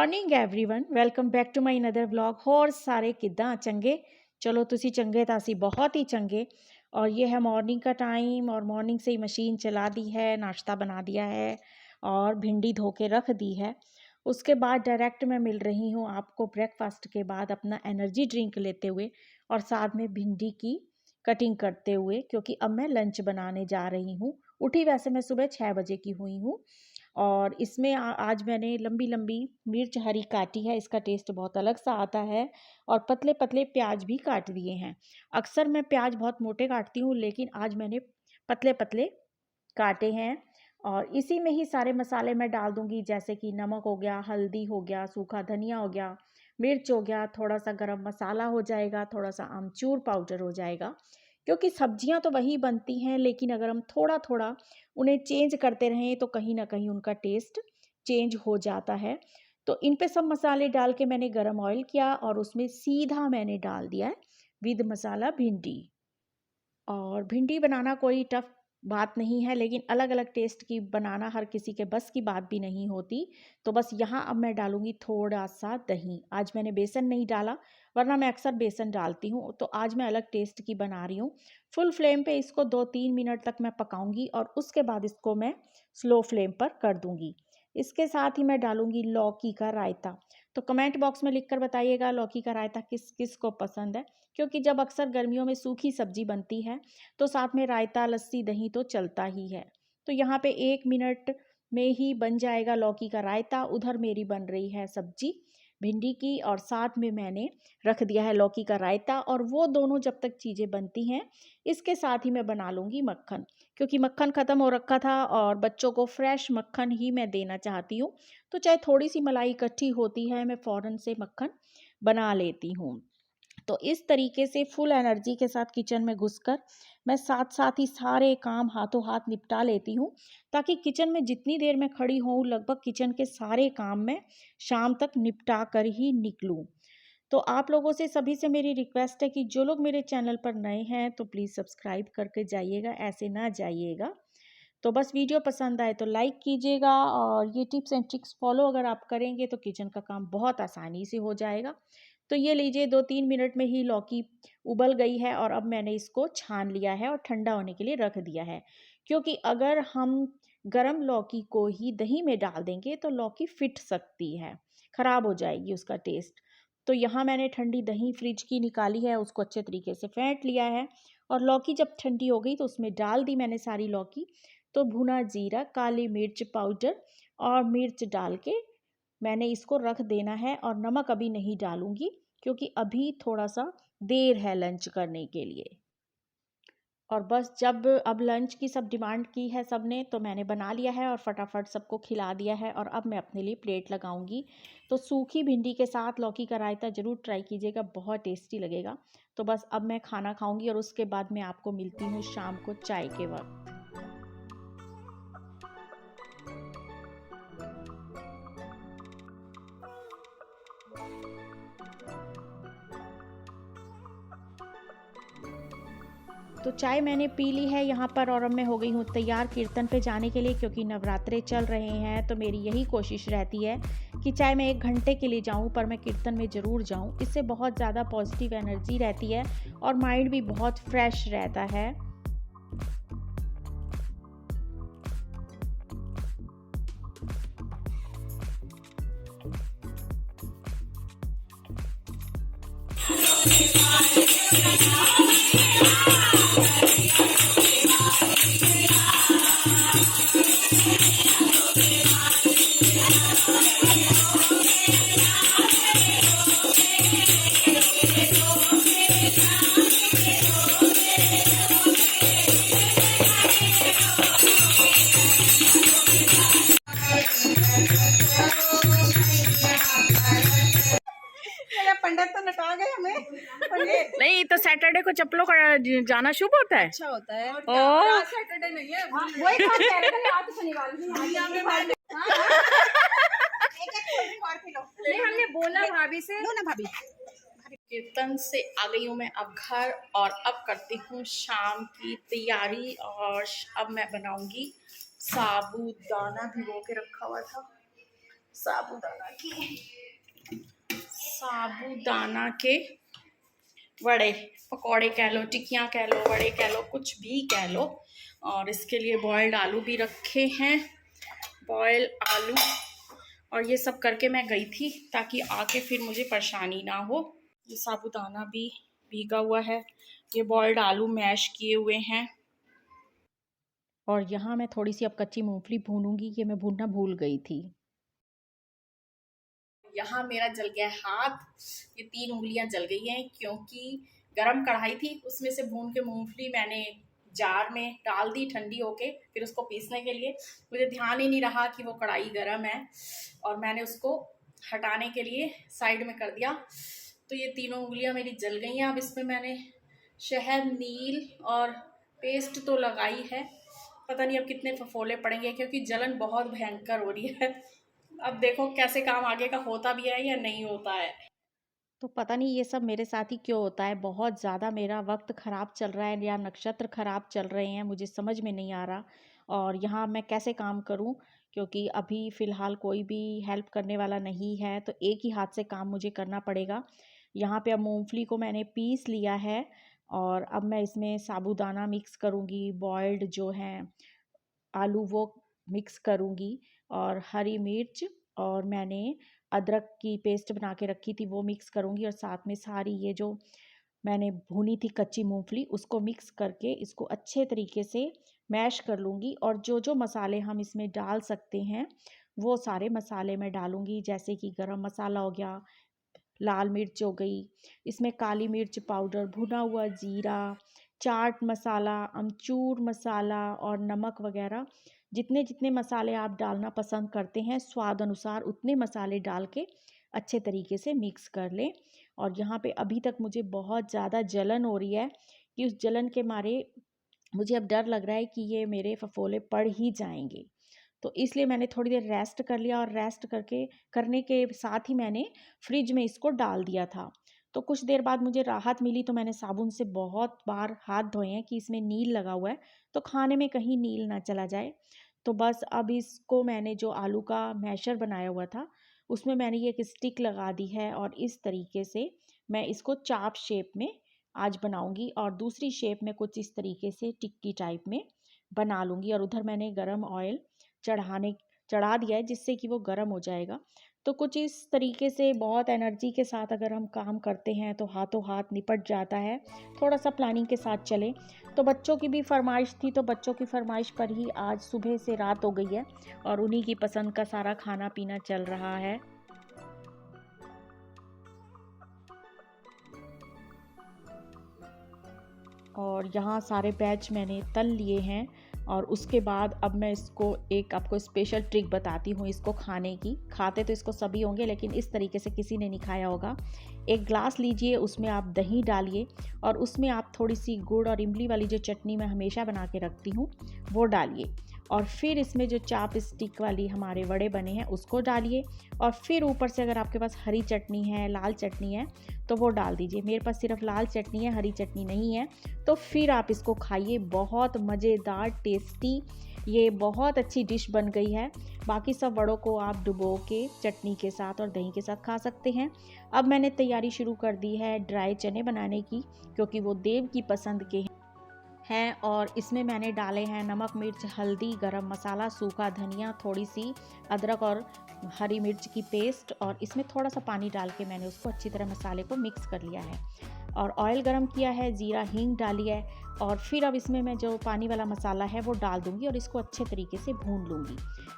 Morning everyone, welcome back to my another vlog. होर सारे किद्दां चंगे? चलो तुसी चंगे तो असी बहुत ही चंगे। और ये है मॉर्निंग का टाइम और मॉर्निंग से ही मशीन चला दी है, नाश्ता बना दिया है और भिंडी धो के रख दी है। उसके बाद डायरेक्ट मैं मिल रही हूँ आपको ब्रेकफास्ट के बाद अपना एनर्जी ड्रिंक लेते हुए और साथ में भिंडी की कटिंग करते हुए, क्योंकि अब मैं लंच बनाने जा रही हूँ। उठी वैसे मैं सुबह 6 बजे की हुई हूँ और इसमें आज मैंने लंबी लंबी मिर्च हरी काटी है। इसका टेस्ट बहुत अलग सा आता है। और पतले पतले प्याज भी काट दिए हैं। अक्सर मैं प्याज बहुत मोटे काटती हूँ, लेकिन आज मैंने पतले पतले काटे हैं। और इसी में ही सारे मसाले मैं डाल दूंगी, जैसे कि नमक हो गया, हल्दी हो गया, सूखा धनिया हो गया, मिर्च हो गया, थोड़ा सा गरम मसाला हो जाएगा, थोड़ा सा आमचूर पाउडर हो जाएगा। क्योंकि सब्जियां तो वही बनती हैं, लेकिन अगर हम थोड़ा थोड़ा उन्हें चेंज करते रहें तो कहीं ना कहीं उनका टेस्ट चेंज हो जाता है। तो इन पे सब मसाले डाल के मैंने गरम ऑयल किया और उसमें सीधा मैंने डाल दिया है विद मसाला भिंडी। और भिंडी बनाना कोई टफ बात नहीं है, लेकिन अलग अलग टेस्ट की बनाना हर किसी के बस की बात भी नहीं होती। तो बस यहाँ अब मैं डालूंगी थोड़ा सा दही। आज मैंने बेसन नहीं डाला, वरना मैं अक्सर बेसन डालती हूँ। तो आज मैं अलग टेस्ट की बना रही हूँ। फुल फ्लेम पे इसको 2-3 मिनट तक मैं पकाऊंगी और उसके बाद इसको मैं स्लो फ्लेम पर कर दूंगी। इसके साथ ही मैं डालूंगी लौकी का रायता। तो कमेंट बॉक्स में लिखकर बताइएगा लौकी का रायता किस किस को पसंद है। क्योंकि जब अक्सर गर्मियों में सूखी सब्जी बनती है तो साथ में रायता, लस्सी, दही तो चलता ही है। तो यहाँ पे 1 मिनट में ही बन जाएगा लौकी का रायता। उधर मेरी बन रही है सब्जी भिंडी की और साथ में मैंने रख दिया है लौकी का रायता। और वो दोनों जब तक चीज़ें बनती हैं, इसके साथ ही मैं बना लूँगी मक्खन। क्योंकि मक्खन ख़त्म हो रखा था और बच्चों को फ्रेश मक्खन ही मैं देना चाहती हूँ। तो चाहे थोड़ी सी मलाई इकट्ठी होती है, मैं फ़ौरन से मक्खन बना लेती हूँ। तो इस तरीके से फुल एनर्जी के साथ किचन में घुसकर मैं साथ साथ ही सारे काम हाथों हाथ निपटा लेती हूँ, ताकि किचन में जितनी देर मैं खड़ी हूँ लगभग किचन के सारे काम मैं शाम तक निपटा कर ही निकलूँ। तो आप लोगों से सभी से मेरी रिक्वेस्ट है कि जो लोग मेरे चैनल पर नए हैं तो प्लीज़ सब्सक्राइब करके जाइएगा, ऐसे ना जाइएगा। तो बस वीडियो पसंद आए तो लाइक कीजिएगा और ये टिप्स एंड ट्रिक्स फॉलो अगर आप करेंगे तो किचन का काम बहुत आसानी से हो जाएगा। तो ये लीजिए 2-3 मिनट में ही लौकी उबल गई है और अब मैंने इसको छान लिया है और ठंडा होने के लिए रख दिया है। क्योंकि अगर हम गरम लौकी को ही दही में डाल देंगे तो लौकी फिट सकती है, ख़राब हो जाएगी उसका टेस्ट। तो यहाँ मैंने ठंडी दही फ्रिज की निकाली है, उसको अच्छे तरीके से फेंट लिया है। और लौकी जब ठंडी हो गई तो उसमें डाल दी मैंने सारी लौकी। तो भुना जीरा, काली मिर्च पाउडर और मिर्च डाल के मैंने इसको रख देना है। और नमक अभी नहीं डालूंगी, क्योंकि अभी थोड़ा सा देर है लंच करने के लिए। और बस जब अब लंच की सब डिमांड की है सबने, तो मैंने बना लिया है और फटाफट सबको खिला दिया है। और अब मैं अपने लिए प्लेट लगाऊंगी। तो सूखी भिंडी के साथ लौकी का रायता ज़रूर ट्राई कीजिएगा, बहुत टेस्टी लगेगा। तो बस अब मैं खाना खाऊंगी और उसके बाद मैं आपको मिलती हूँ शाम को चाय के वक्त। तो चाय मैंने पी ली है यहाँ पर और अब मैं हो गई हूँ तैयार कीर्तन पे जाने के लिए। क्योंकि नवरात्रे चल रहे हैं तो मेरी यही कोशिश रहती है कि चाहे मैं 1 घंटे के लिए जाऊँ, पर मैं कीर्तन में ज़रूर जाऊँ। इससे बहुत ज़्यादा पॉजिटिव एनर्जी रहती है और माइंड भी बहुत फ्रेश रहता है। पंडित तो नटा गए हमें। पंडित नहीं तो सैटरडे को चप्पलों का जाना शुभ होता है। अच्छा होता है। ओ सैटरडे नहीं है, वही बात कह रहे थे, आज शनिवार नहीं, हमने बोला भाभी से। लो ना भाभी। कीर्तन से आ गई हूँ मैं अब घर और अब करती हूँ शाम की तैयारी। और अब मैं बनाऊंगी साबूदाना, भिगो के रखा हुआ था साबूदाना के वड़े, पकौड़े कह लो, टिक्कियाँ कह लो, वड़े कह लो, कुछ भी कह लो। और इसके लिए बॉयल्ड आलू भी रखे हैं, बॉयल आलू। और ये सब करके मैं गई थी ताकि आके फिर मुझे परेशानी ना हो। ये साबूदाना भी भीगा हुआ है, ये बॉयल्ड आलू मैश किए हुए हैं। और यहाँ मैं थोड़ी सी अब कच्ची मूंगफली भूनूंगी, ये मैं भूनना भूल गई थी। यहाँ मेरा जल गया हाथ, ये 3 उंगलियां जल गई हैं क्योंकि गरम कढ़ाई थी, उसमें से भून के मूंगफली मैंने जार में डाल दी ठंडी होके, फिर उसको पीसने के लिए। मुझे ध्यान ही नहीं रहा कि वो कढ़ाई गरम है और मैंने उसको हटाने के लिए साइड में कर दिया। तो ये 3 उंगलियां मेरी जल गई हैं। अब इसमें मैंने शहद, नील और पेस्ट तो लगाई है, पता नहीं अब कितने फफोले पड़ेंगे क्योंकि जलन बहुत भयंकर हो रही है। अब देखो कैसे काम आगे का होता भी है या नहीं होता है। तो पता नहीं ये सब मेरे साथ ही क्यों होता है, बहुत ज़्यादा मेरा वक्त ख़राब चल रहा है या नक्षत्र ख़राब चल रहे हैं, मुझे समझ में नहीं आ रहा। और यहाँ मैं कैसे काम करूँ क्योंकि अभी फ़िलहाल कोई भी हेल्प करने वाला नहीं है, तो एक ही हाथ से काम मुझे करना पड़ेगा। यहाँ पे अब मूंगफली को मैंने पीस लिया है और अब मैं इसमें साबूदाना मिक्स करूँगी, बॉयल्ड जो हैं आलू वो मिक्स करूँगी, और हरी मिर्च और मैंने अदरक की पेस्ट बना के रखी थी वो मिक्स करूँगी, और साथ में सारी ये जो मैंने भुनी थी कच्ची मूंगफली उसको मिक्स करके इसको अच्छे तरीके से मैश कर लूँगी। और जो जो मसाले हम इसमें डाल सकते हैं वो सारे मसाले मैं डालूँगी, जैसे कि गरम मसाला हो गया, लाल मिर्च हो गई, इसमें काली मिर्च पाउडर, भुना हुआ जीरा, चाट मसाला, अमचूर मसाला और नमक वगैरह। जितने जितने मसाले आप डालना पसंद करते हैं स्वाद अनुसार उतने मसाले डाल के अच्छे तरीके से मिक्स कर लें। और यहाँ पे अभी तक मुझे बहुत ज़्यादा जलन हो रही है कि उस जलन के मारे मुझे अब डर लग रहा है कि ये मेरे फफोले पड़ ही जाएंगे। तो इसलिए मैंने थोड़ी देर रेस्ट कर लिया, और रेस्ट करने के साथ ही मैंने फ्रिज में इसको डाल दिया था। तो कुछ देर बाद मुझे राहत मिली, तो मैंने साबुन से बहुत बार हाथ धोए हैं कि इसमें नील लगा हुआ है तो खाने में कहीं नील ना चला जाए। तो बस अब इसको मैंने जो आलू का मैशर बनाया हुआ था उसमें मैंने ये एक स्टिक लगा दी है, और इस तरीके से मैं इसको चाप शेप में आज बनाऊंगी, और दूसरी शेप में कुछ इस तरीके से टिक्की टाइप में बना लूँगी। और उधर मैंने गरम ऑयल चढ़ा दिया है जिससे कि वो गर्म हो जाएगा। तो कुछ इस तरीके से बहुत एनर्जी के साथ अगर हम काम करते हैं तो हाथों हाथ निपट जाता है, थोड़ा सा प्लानिंग के साथ चलें। तो बच्चों की भी फरमाइश थी, तो बच्चों की फरमाइश पर ही आज सुबह से रात हो गई है और उन्हीं की पसंद का सारा खाना पीना चल रहा है। और यहाँ सारे बैच मैंने तल लिए हैं, और उसके बाद अब मैं इसको एक आपको स्पेशल ट्रिक बताती हूँ इसको खाने की। खाते तो इसको सभी होंगे लेकिन इस तरीके से किसी ने नहीं खाया होगा। एक ग्लास लीजिए, उसमें आप दही डालिए, और उसमें आप थोड़ी सी गुड़ और इमली वाली जो चटनी मैं हमेशा बना के रखती हूँ वो डालिए, और फिर इसमें जो चाप स्टिक वाली हमारे वड़े बने हैं उसको डालिए, और फिर ऊपर से अगर आपके पास हरी चटनी है, लाल चटनी है तो वो डाल दीजिए। मेरे पास सिर्फ लाल चटनी है, हरी चटनी नहीं है, तो फिर आप इसको खाइए। बहुत मज़ेदार, टेस्टी, ये बहुत अच्छी डिश बन गई है। बाकी सब वड़ों को आप डुबो के चटनी के साथ और दही के साथ खा सकते हैं। अब मैंने तैयारी शुरू कर दी है ड्राई चने बनाने की, क्योंकि वो देव की पसंद के हैं। और इसमें मैंने डाले हैं नमक, मिर्च, हल्दी, गरम मसाला, सूखा धनिया, थोड़ी सी अदरक और हरी मिर्च की पेस्ट, और इसमें थोड़ा सा पानी डाल के मैंने उसको अच्छी तरह मसाले को मिक्स कर लिया है। और ऑयल गरम किया है, जीरा हींग डाली है, और फिर अब इसमें मैं जो पानी वाला मसाला है वो डाल दूंगी और इसको अच्छे तरीके से भून लूँगी।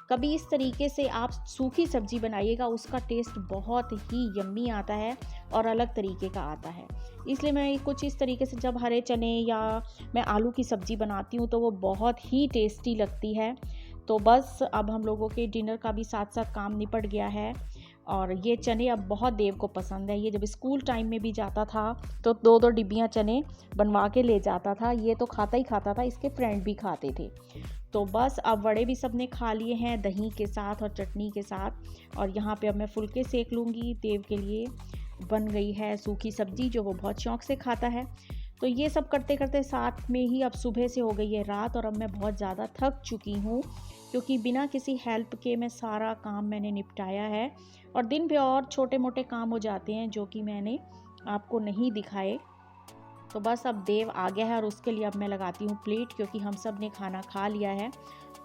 कभी इस तरीके से आप सूखी सब्जी बनाइएगा, उसका टेस्ट बहुत ही यम्मी आता है और अलग तरीके का आता है। इसलिए मैं कुछ इस तरीके से जब हरे चने या मैं आलू की सब्ज़ी बनाती हूँ तो वो बहुत ही टेस्टी लगती है। तो बस अब हम लोगों के डिनर का भी साथ साथ काम निपट गया है, और ये चने अब बहुत देव को पसंद है। ये जब स्कूल टाइम में भी जाता था तो 2-2 डिब्बियाँ चने बनवा के ले जाता था। ये तो खाता ही खाता था, इसके फ्रेंड भी खाते थे। तो बस अब वड़े भी सबने खा लिए हैं दही के साथ और चटनी के साथ, और यहाँ पे अब मैं फुलके सेक लूँगी। देव के लिए बन गई है सूखी सब्जी जो वो बहुत शौक़ से खाता है। तो ये सब करते करते साथ में ही अब सुबह से हो गई है रात, और अब मैं बहुत ज़्यादा थक चुकी हूँ क्योंकि बिना किसी हेल्प के मैं सारा काम मैंने निपटाया है। और दिन भी और छोटे मोटे काम हो जाते हैं जो कि मैंने आपको नहीं दिखाए। तो बस अब देव आ गया है और उसके लिए अब मैं लगाती हूँ प्लेट, क्योंकि हम सब ने खाना खा लिया है।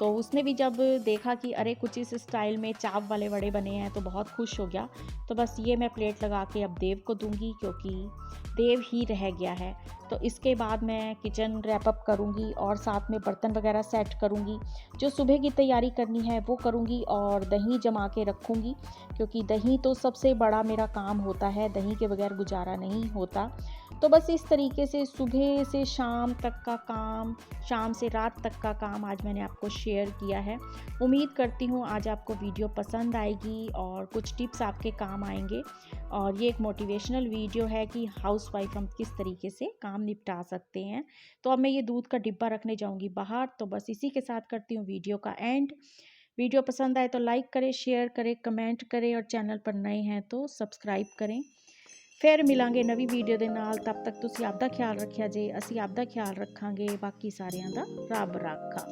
तो उसने भी जब देखा कि अरे कुछ इस स्टाइल में चाप वाले वड़े बने हैं तो बहुत खुश हो गया। तो बस ये मैं प्लेट लगा के अब देव को दूंगी, क्योंकि देव ही रह गया है। तो इसके बाद मैं किचन रैप अप करूँगी और साथ में बर्तन वगैरह सेट करूँगी। जो सुबह की तैयारी करनी है वो करूँगी और दही जमा के रखूँगी, क्योंकि दही तो सबसे बड़ा मेरा काम होता है, दही के बगैर गुजारा नहीं होता। तो बस इस तरीके से सुबह से शाम तक का काम, शाम से रात तक का काम आज मैंने आपको शेयर किया है। उम्मीद करती हूँ आज आपको वीडियो पसंद आएगी और कुछ टिप्स आपके काम आएंगे। और ये एक मोटिवेशनल वीडियो है कि हाउसवाइफ हम किस तरीके से काम निपटा सकते हैं। तो अब मैं ये दूध का डिब्बा रखने जाऊँगी बाहर। तो बस इसी के साथ करती हूँ वीडियो का एंड। वीडियो पसंद आए तो लाइक करें, शेयर करें, कमेंट करें और चैनल पर नए हैं तो सब्सक्राइब करें। फिर मिलांगे नवी वीडियो ਦੇ ਨਾਲ। तब तक ਤੁਸੀਂ ਆਪਦਾ ਖਿਆਲ ਰੱਖਿਆ ਜੇ, ਅਸੀਂ ਆਪਦਾ ਖਿਆਲ ਰੱਖਾਂਗੇ। ਬਾਕੀ ਸਾਰਿਆਂ ਦਾ ਰੱਬ ਰਾਖਾ।